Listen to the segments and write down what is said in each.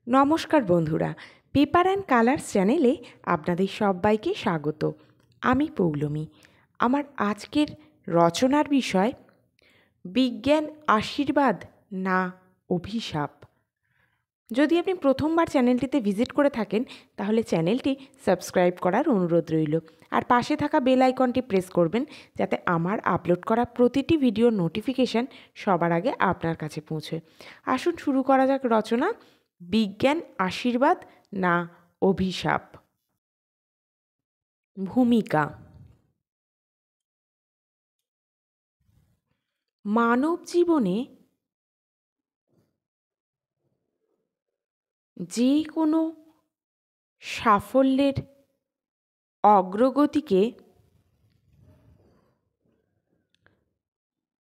নমস্কার বন্ধুরা, paper and colours চ্যানেলে আপনাদের সবাইকে স্বাগত। আমি পৌলমী। আমার আজকের রচনার বিষয় বিজ্ঞান আশীর্বাদ না অভিশাপ। যদি আপনি প্রথমবার চ্যানেলটিতে ভিজিট করে থাকেন তাহলে চ্যানেলটি সাবস্ক্রাইব করার অনুরোধ রইল, আর পাশে থাকা বেল আইকনটি প্রেস করবেন যাতে আমার আপলোড করা প্রতিটি ভিডিওর নোটিফিকেশান সবার আগে আপনার কাছে পৌঁছয়। আসুন শুরু করা যাক রচনা বিজ্ঞান আশীর্বাদ না অভিশাপ। ভূমিকা। মানব জীবনে যে কোনো সাফল্যের অগ্রগতিকে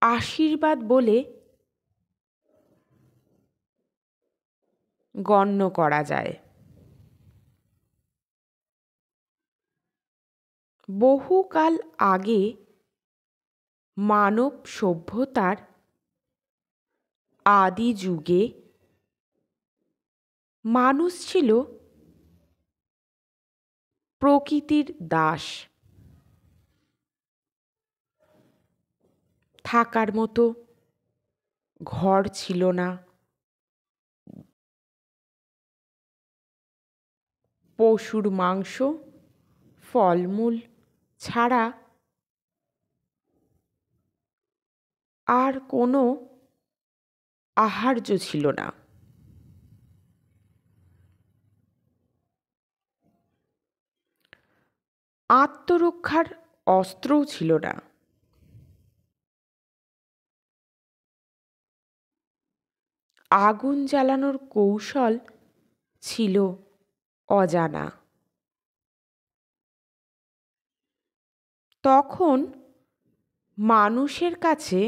আশীর্বাদ বলে গণ্য করা যায়। বহুকাল আগে মানব সভ্যতার আদি যুগে মানুষ ছিল প্রকৃতির দাস। থাকার মতো ঘর ছিল না, পশুর মাংস ফলমূল ছাড়া আর কোনো আহার্য ছিল না। আত্মরক্ষার অস্ত্রও ছিল না। আগুন জ্বালানোর কৌশল ছিল অজানা। তখন মানুষের কাছে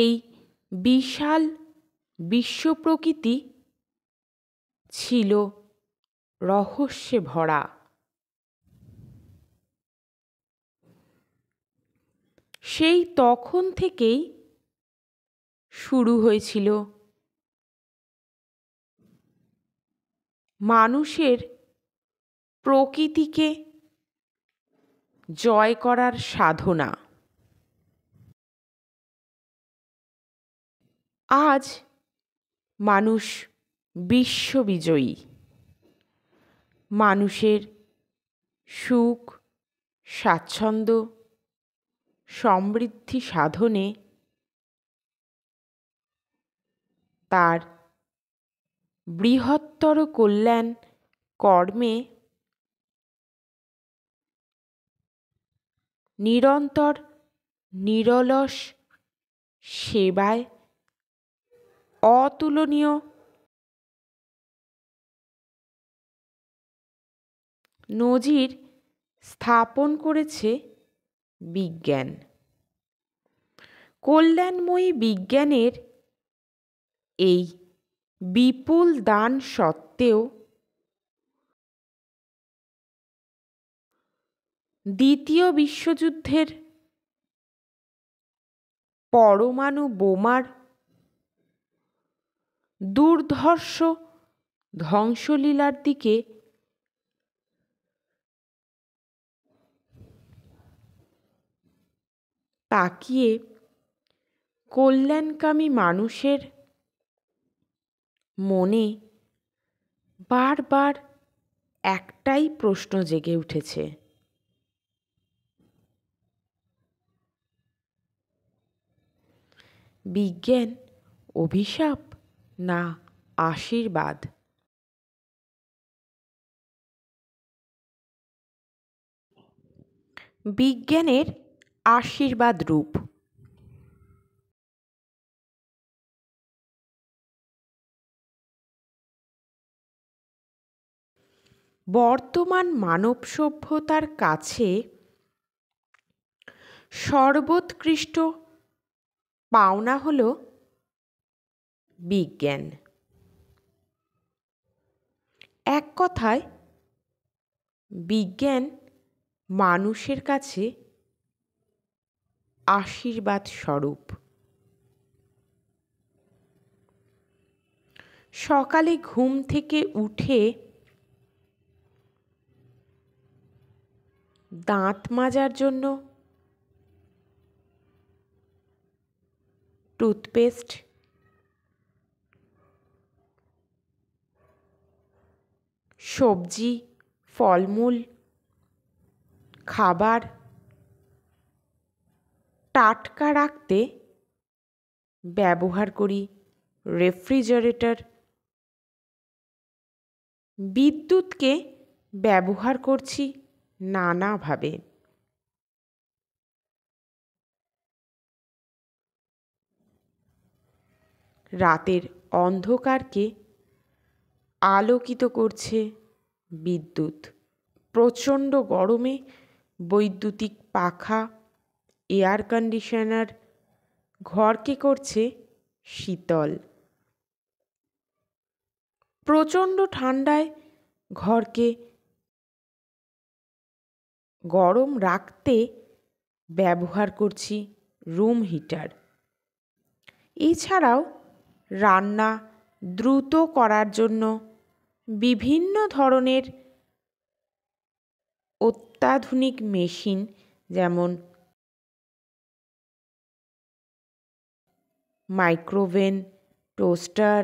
এই বিশাল বিশ্ব প্রকৃতি ছিল রহস্যে ভরা। সেই তখন থেকেই শুরু হয়েছিল মানুষের প্রকৃতিকে জয় করার সাধনা। আজ মানুষ বিশ্ববিজয়ী। মানুষের সুখ স্বাচ্ছন্দ্য সমৃদ্ধি সাধনে তার বৃহত্তর কল্যাণ কর্মে নিরন্তর নিরলস সেবায় অতুলনীয় নজির স্থাপন করেছে বিজ্ঞান। কল্যাণময়ী বিজ্ঞানের এই বিপুল দান সত্ত্বেও দ্বিতীয় বিশ্বযুদ্ধের পরমাণু বোমার দুর্ধর্ষ ধ্বংসলীলার দিকে তাকিয়ে কল্যাণকামী মানুষের মনে বারবার একটাই প্রশ্ন জেগে উঠেছে, বিজ্ঞান অভিশাপ না আশীর্বাদ? বিজ্ঞানের আশীর্বাদ রূপ। বর্তমান মানব সভ্যতার কাছে সর্বোৎকৃষ্ট পাওনা হল বিজ্ঞান। এক কথায় বিজ্ঞান মানুষের কাছে আশীর্বাদ স্বরূপ। সকালে ঘুম থেকে উঠে দাঁত মাজার জন্য টুথপেস্ট, সবজি, ফলমূল, খাবার টাটকা রাখতে ব্যবহার করি রেফ্রিজারেটর। বিদ্যুৎকে ব্যবহার করছি নানাভাবে। রাতের অন্ধকারকে আলোকিত করছে বিদ্যুৎ। প্রচণ্ড গরমে বৈদ্যুতিক পাখা, এয়ার কন্ডিশনার ঘরকে করছে শীতল। প্রচণ্ড ঠান্ডায় ঘরকে গরম রাখতে ব্যবহার করছি রুম হিটার। এছাড়াও রান্না দ্রুত করার জন্য বিভিন্ন ধরনের অত্যাধুনিক মেশিন, যেমন microwave, toaster,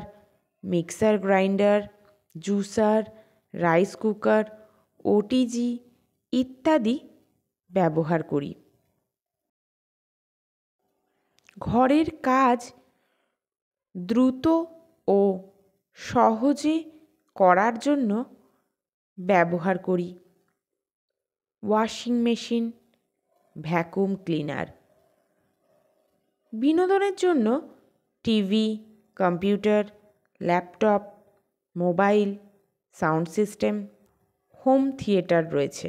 mixer grinder, juicer, rice cooker, OTG ইত্যাদি ব্যবহার করি। ঘরের কাজ দ্রুত ও সহজে করার জন্য ব্যবহার করি ওয়াশিং মেশিন, ভ্যাকুয়াম ক্লিনার। বিনোদনের জন্য TV, computer, laptop, mobile, sound system, home theatre রয়েছে।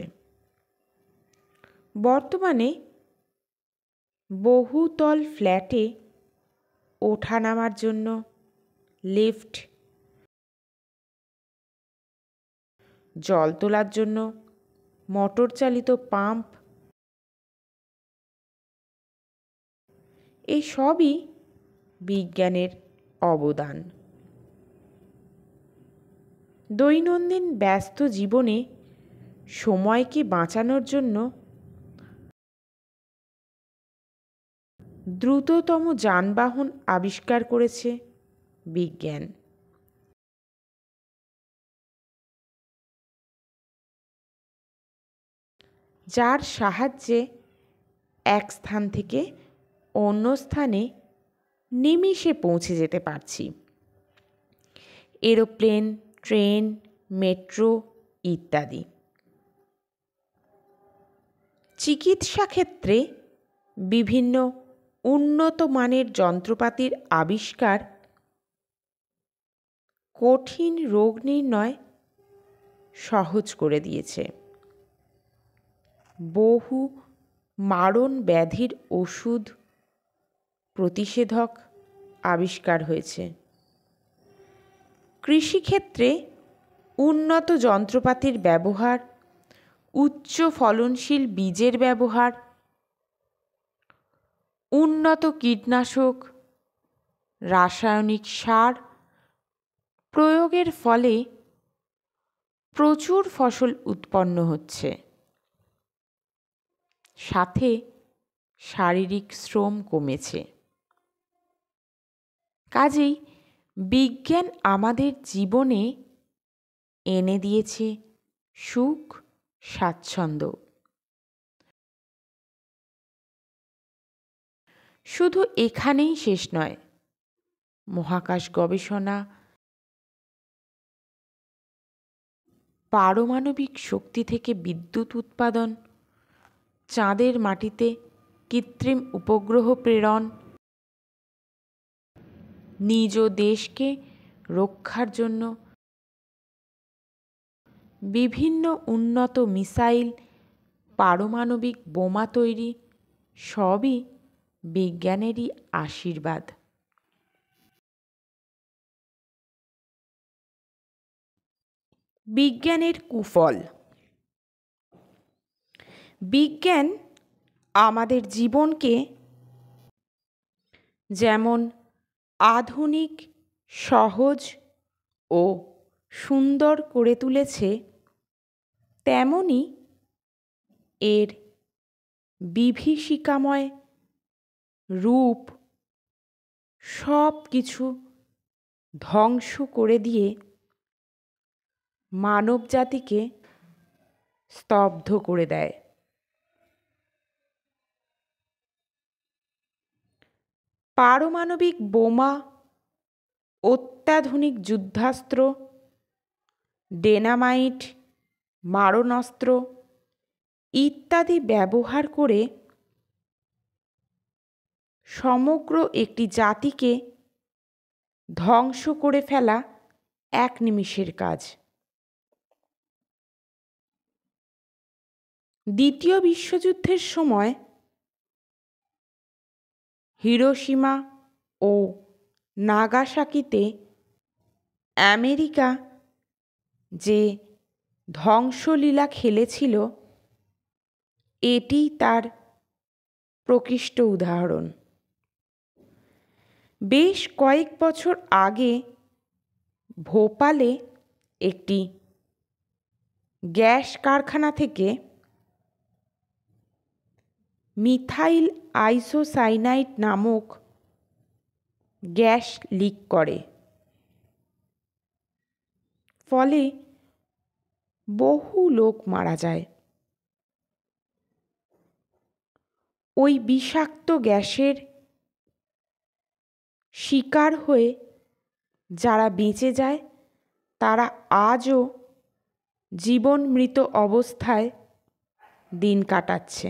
বর্তমানে বহুতল ফ্ল্যাটে ওঠা নামার জন্য লিফট, জল তোলার জন্য মোটর চালিত পাম্প, এই সবই বিজ্ঞানের অবদান। দৈনন্দিন ব্যস্ত জীবনে সময়কে বাঁচানোর জন্য দ্রুততম যানবাহন আবিষ্কার করেছে বিজ্ঞান। যার সাহায্যে এক স্থান থেকে অন্য স্থানে নিমিষে পৌঁছে যেতে পারছি। এরোপ্লেন, ট্রেন, মেট্রো ইত্যাদি। চিকিৎসা ক্ষেত্রে বিভিন্ন উন্নত মানের যন্ত্রপাতির আবিষ্কার কঠিন রোগ নির্ণয় সহজ করে দিয়েছে। বহু মারণ ব্যাধির ওষুধ, প্রতিষেধক আবিষ্কার হয়েছে। কৃষিক্ষেত্রে উন্নত যন্ত্রপাতির ব্যবহার, উচ্চ ফলনশীল বীজের ব্যবহার, উন্নত কীটনাশক, রাসায়নিক সার প্রয়োগের ফলে প্রচুর ফসল উৎপন্ন হচ্ছে। সাথে শারীরিক শ্রম কমেছে। কাজেই বিজ্ঞান আমাদের জীবনে এনে দিয়েছে সুখ, স্বাচ্ছন্দ্য। শুধু এখানেই শেষ নয়। মহাকাশ গবেষণা, পারমাণবিক শক্তি থেকে বিদ্যুৎ উৎপাদন, চাঁদের মাটিতে কৃত্রিম উপগ্রহ প্রেরণ, নিজ দেশকে রক্ষার জন্য বিভিন্ন উন্নত মিসাইল, পারমাণবিক বোমা তৈরি, সবই বিজ্ঞানেরই আশীর্বাদ। বিজ্ঞানের কুফল। বিজ্ঞান আমাদের জীবনকে যেমন আধুনিক, সহজ ও সুন্দর করে তুলেছে, তেমনি এর বিভীষিকাময় রূপ সব কিছু ধ্বংস করে দিয়ে মানবজাতিকে স্তব্ধ করে দেয়। পারমাণবিক বোমা, অত্যাধুনিক যুদ্ধাস্ত্র, ডেনামাইট, মারণাস্ত্র ইত্যাদি ব্যবহার করে সমগ্র একটি জাতিকে ধ্বংস করে ফেলা এক নিমিষের কাজ। দ্বিতীয় বিশ্বযুদ্ধের সময় হিরোশিমা ও নাগাসাকিতে আমেরিকা যে ধ্বংসলীলা খেলেছিল, এটি তার প্রকৃষ্ট উদাহরণ। বেশ কয়েক বছর আগে ভোপালে একটি গ্যাস কারখানা থেকে মিথাইল আইসোসাইনাইড নামক গ্যাস লিক করে, ফলে বহু লোক মারা যায়। ওই বিষাক্ত গ্যাসের শিকার হয়ে যারা বেঁচে যায় তারা আজও জীবন মৃত অবস্থায় দিন কাটাচ্ছে।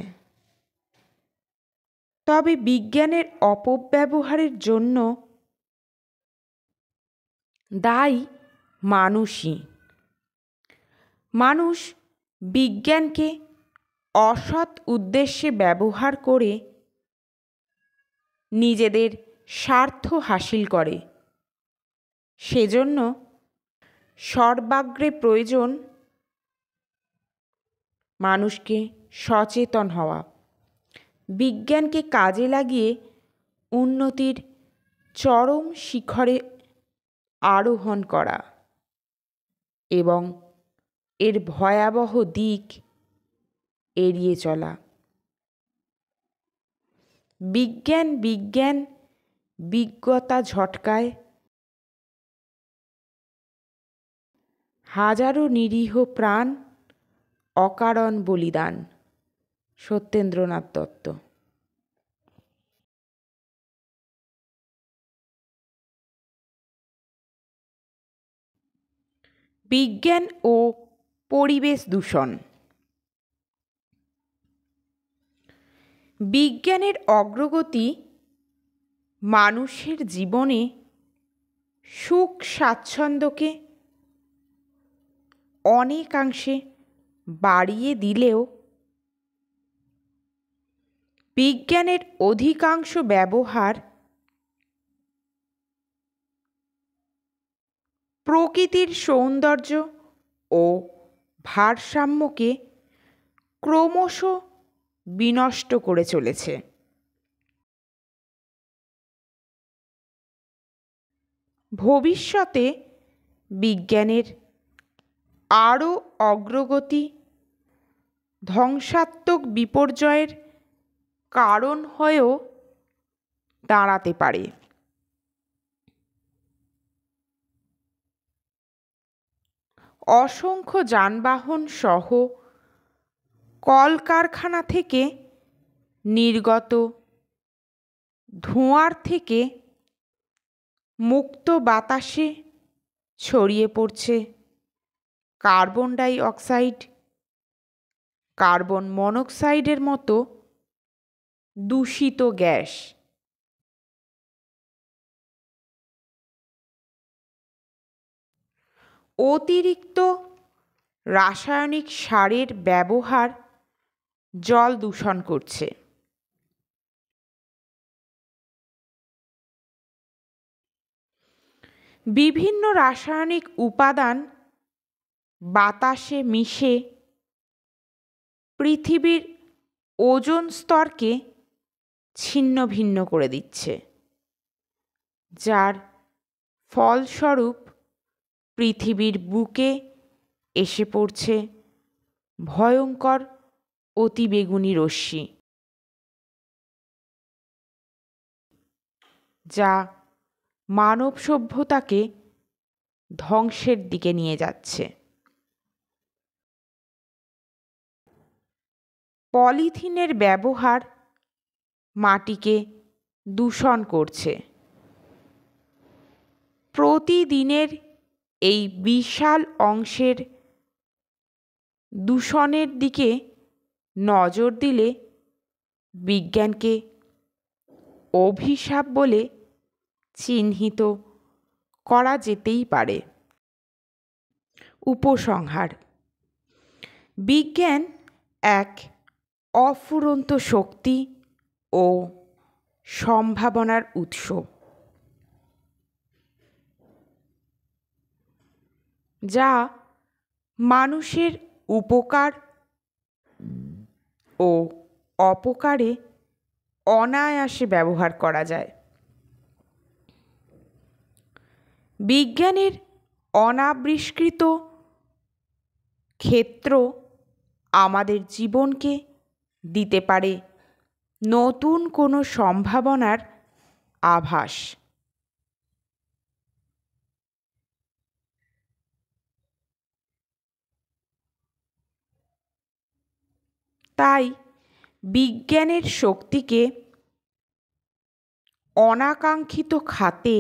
তবে বিজ্ঞানের অপব্যবহারের জন্য দায়ী মানুষই। মানুষ বিজ্ঞানকে অসৎ উদ্দেশ্যে ব্যবহার করে নিজেদের স্বার্থ হাসিল করে। সেজন্য সর্বাগ্রে প্রয়োজন মানুষকে সচেতন হওয়া, বিজ্ঞানকে কাজে লাগিয়ে উন্নতির চরম শিখরে আরোহণ করা এবং এর ভয়াবহ দিক এড়িয়ে চলা। বিজ্ঞান বিজ্ঞান বিজ্ঞতা ঝটকায় হাজারো নিরীহ প্রাণ অকারণ বলিদান। সত্যেন্দ্রনাথ দত্ত। বিজ্ঞান ও পরিবেশ দূষণ। বিজ্ঞানের অগ্রগতি মানুষের জীবনে সুখ স্বাচ্ছন্দ্যকে অনেকাংশে বাড়িয়ে দিলেও বিজ্ঞানের অধিকাংশ ব্যবহার প্রকৃতির সৌন্দর্য ও ভারসাম্যকে ক্রমশ বিনষ্ট করে চলেছে। ভবিষ্যতে বিজ্ঞানের আরও অগ্রগতি ধ্বংসাত্মক বিপর্যয়ের কারণ হয়েও দাঁড়াতে পারে। অসংখ্য যানবাহন সহ কলকারখানা থেকে নির্গত ধোঁয়ার থেকে মুক্ত বাতাসে ছড়িয়ে পড়ছে কার্বন ডাই অক্সাইড, কার্বন মনোক্সাইডের মতো দূষিত গ্যাস। অতিরিক্ত রাসায়নিক সারের ব্যবহার জল দূষণ করছে। বিভিন্ন রাসায়নিক উপাদান বাতাসে মিশে পৃথিবীর ওজোন স্তরকে ছিন্ন ভিন্ন করে দিচ্ছে, যার ফলস্বরূপ পৃথিবীর বুকে এসে পড়ছে ভয়ঙ্কর অতিবেগুনি রশ্মি, যা মানব সভ্যতাকে ধ্বংসের দিকে নিয়ে যাচ্ছে। পলিথিনের ব্যবহার মাটিকে দূষণ করছে। প্রতিদিনের এই বিশাল অংশের দূষণের দিকে নজর দিলে বিজ্ঞানকে অভিশাপ বলে চিহ্নিত করা যেতেই পারে। উপসংহার: বিজ্ঞান এক অফুরন্ত শক্তি ও সম্ভাবনার উৎস। যা মানুষের উপকার ও অপকারে অনায়াসে ব্যবহার করা যায়। বিজ্ঞানের অনাবিষ্কৃত ক্ষেত্র আমাদের জীবনকে দিতে পারে নতুন কোনো সম্ভাবনার আভাস। তাই বিজ্ঞানের শক্তিকে অনাকাঙ্ক্ষিত খাতে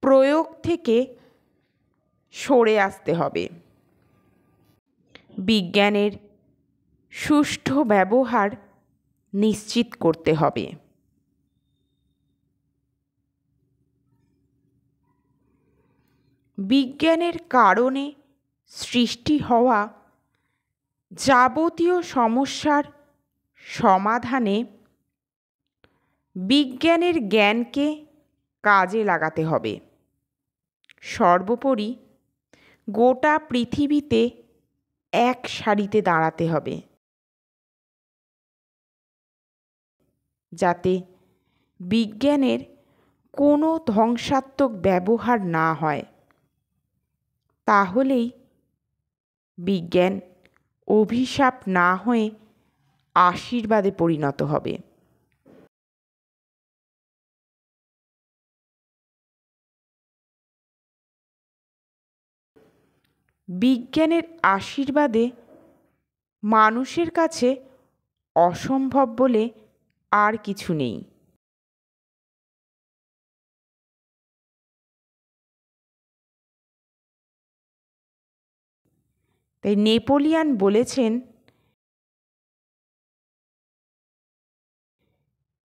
প্রয়োগ থেকে সরে আসতে হবে। বিজ্ঞানের সুষ্ঠু ব্যবহার নিশ্চিত করতে হবে। বিজ্ঞানের কারণে সৃষ্টি হওয়া যাবতীয় সমস্যার সমাধানে বিজ্ঞানের জ্ঞানকে কাজে লাগাতে হবে। সর্বোপরি গোটা পৃথিবীতে এক সারিতে দাঁড়াতে হবে, যাতে বিজ্ঞানের কোনো ধ্বংসাত্মক ব্যবহার না হয়। তাহলেই বিজ্ঞান অভিশাপ না হয়ে আশীর্বাদে পরিণত হবে। বিজ্ঞানের আশীর্বাদে মানুষের কাছে অসম্ভব বলে আর কিছু নেই। তাই নেপোলিয়ান বলেছেন,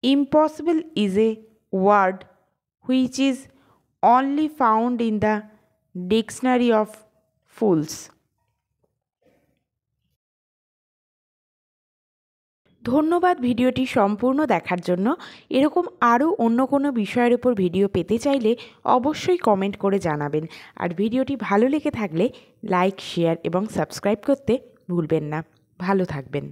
impossible is a word which is only found in the dictionary of fools. ধন্যবাদ ভিডিওটি সম্পূর্ণ দেখার জন্য। এরকম আরও অন্য কোনো বিষয়ের উপর ভিডিও পেতে চাইলে অবশ্যই কমেন্ট করে জানাবেন। আর ভিডিওটি ভালো লেগে থাকলে লাইক, শেয়ার এবং সাবস্ক্রাইব করতে ভুলবেন না। ভালো থাকবেন।